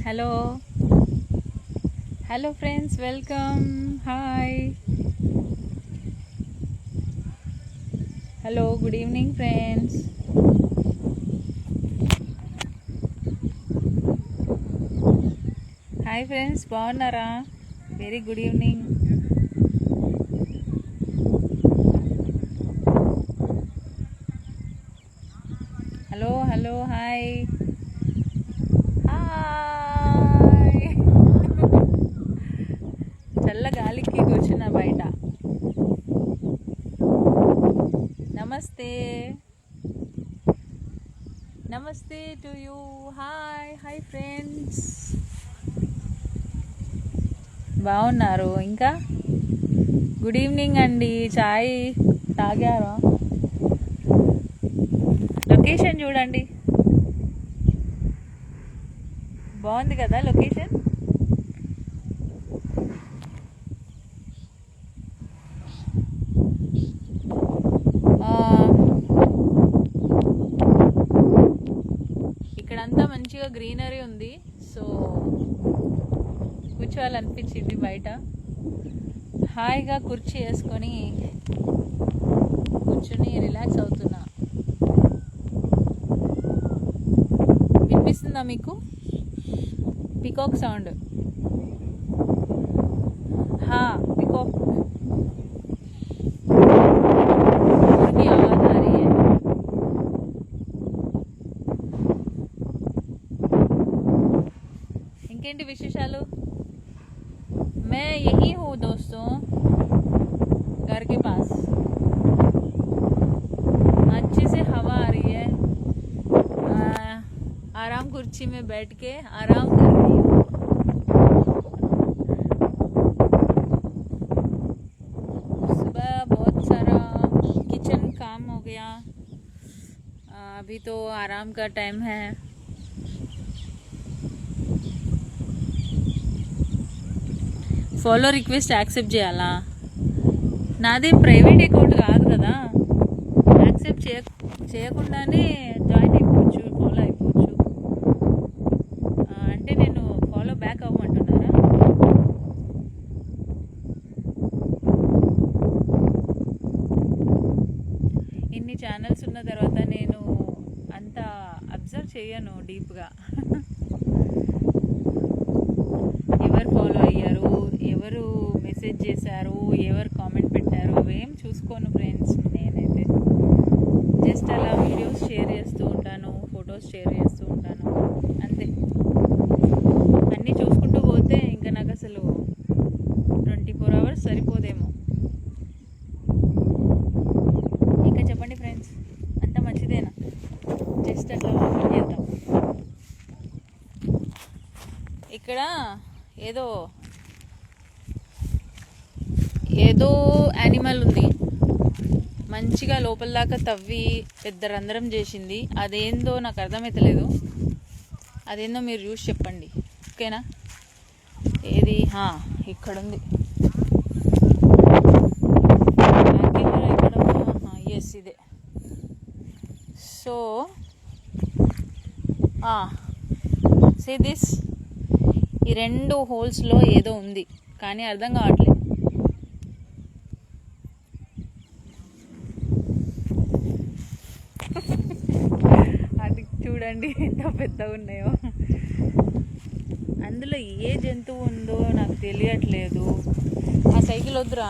Hello hello friends, welcome. Hi, hello, good evening friends. Hi friends, బాగున్నారా? Very good evening. Hello hello, hi hi. చల్ల గాలికి కూర్చున్నా బయట. Namaste namaste to you. Hi hi friends, బాగున్నారు? ఇంకా good evening అండి. చాయ్ తాగారా? లొకేషన్ చూడండి, బాగుంది కదా లొకేషన్. ఇక్కడంతా మంచిగా గ్రీనరీ ఉంది, సో కూర్చోవాలనిపించింది బయట. హాయిగా కుర్చీ వేసుకొని కూర్చొని రిలాక్స్ అవుతున్నా. వినిపిస్తుందా మీకు పికాక్ సౌండ్? పికాక్ की आवाज आ रही है. ఇంకేంటి విశేషాలు? मैं यही हूँ दोस्तों, घर के पास. अच्छे से हवा आ रही है. आराम कुर्सी में बैठ के आराम कर रही हूँ. सुबह बहुत सारा किचन काम हो गया. अभी तो आराम का टाइम है. ఫాలో రిక్వెస్ట్ యాక్సెప్ట్ చేయాలా? నాదేం ప్రైవేట్ అకౌంట్ కాదు కదా, యాక్సెప్ట్ చేయకుండానే జాయిన్ అయిపోవచ్చు, ఫాలో అయిపోవచ్చు. అంటే నేను ఫాలో బ్యాక్ అవ్వమంటున్నారా? ఇన్ని ఛానల్స్ ఉన్న తర్వాత నేను అంత అబ్జర్వ్ చేయను డీప్గా. ఎవరు ఫాలో అయ్యారు, ఎవరు మెసేజ్ చేశారు, ఎవరు కామెంట్ పెట్టారు, అవేం చూసుకోను ఫ్రెండ్స్. నేనైతే జస్ట్ అలా వీడియోస్ షేర్ చేస్తూ ఉంటాను, ఫొటోస్ షేర్ చేస్తూ ఉంటాను, అంతే. అన్నీ చూసుకుంటూ పోతే ఇంకా నాకు అసలు 24 hours సరిపోదేమో. ఇంకా చెప్పండి ఫ్రెండ్స్, అంతా మంచిదేనా? జస్ట్ అట్లా ఓపెన్ చేద్దాం. ఇక్కడ ఏదో యానిమల్ ఉంది, మంచిగా లోపల దాకా తవ్వి పెద్ద రంధ్రం చేసింది. అదేందో నాకు అర్థమవుతలేదు. అదేందో మీరు చూసి చెప్పండి, ఓకేనా? ఏది? ఇక్కడుంది. ఎస్, ఇదే. సో సే దిస్, ఈ 2 హోల్స్లో ఏదో ఉంది, కానీ అర్థం కావట్లేదు. అది చూడండి ఎంత పెద్దగా ఉన్నాయో. అందులో ఏ జంతువు ఉందో నాకు తెలియట్లేదు. ఆ సైకిల్ వద్దురా,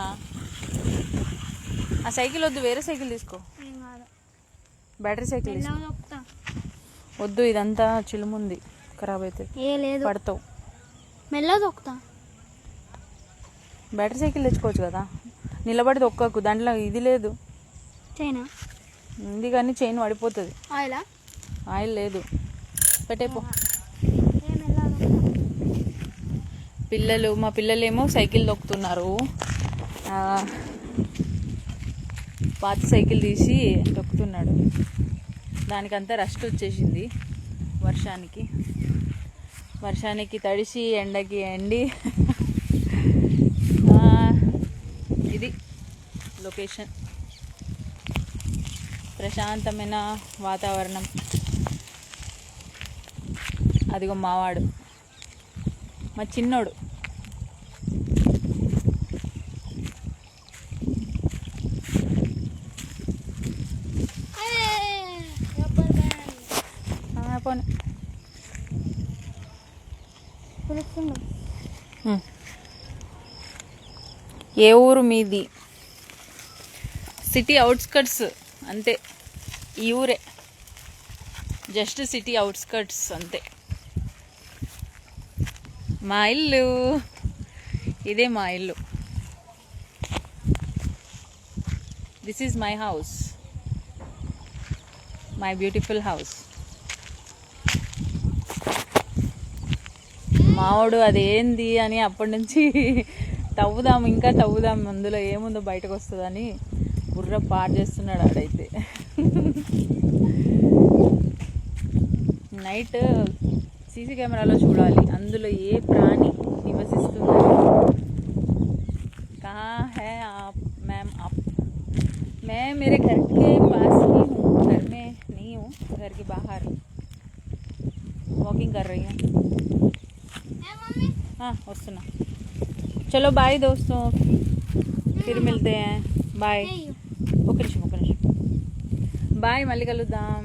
ఆ సైకిల్ వద్దు, వేరే సైకిల్ తీసుకో. బ్యాటరీ సైకిల్ వద్దు, ఇదంతా చిలుముంది, ఖరాబ్ అవుతుంది, పడతావు. మెల్లగా దొక్కుతా. బ్యాటరీ సైకిల్ తెచ్చుకోవచ్చు కదా, నిలబడి దొక్కకు. దాంట్లో ఇది లేదు, చైనా ఉంది కానీ చైన్ పడిపోతుంది. ఆయిల్ లేదు, పెట్టేపో. మా పిల్లలేమో సైకిల్ దొక్కుతున్నారు. పాత సైకిల్ తీసి దొక్కుతున్నాడు. దానికంతా రస్ట్ వచ్చేసింది వర్షానికి తడిసి, ఎండకి ఎండి. ఇది లొకేషన్, ప్రశాంతమైన వాతావరణం. అదిగో మావాడు మా చిన్నోడు. పోనీ ఏ ఊరు మీది? సిటీ అవుట్స్కట్స్ అంతే, ఈ ఊరే, జస్ట్ సిటీ అవుట్స్కట్స్ అంతే. మా ఇల్లు ఇదే, మా ఇల్లు. This is my house, my beautiful house. మావాడు అదేంది అని అప్పటి నుంచి తవ్వుదాం, ఇంకా తవ్వుదాం, అందులో ఏముందో బయటకు వస్తుందని బుర్ర పాడు చేస్తున్నాడు ఆడైతే. నైట్ సీసీ కెమెరాలో చూడాలి అందులో ఏ ప్రాణి నివసిస్తుందో. కహా హై ఆప్ मैम? आप मैं मेरे घर के पास ही हूँ, घर में नहीं हूँ, घर के बाहर वॉकिंग कर रही हूँ. हाँ वस्तुना. चलो बाय दोस्तों, फिर मिलते हैं. बाय. ఒక నిమిషం బాయ్, మళ్ళీ కలుద్దాం.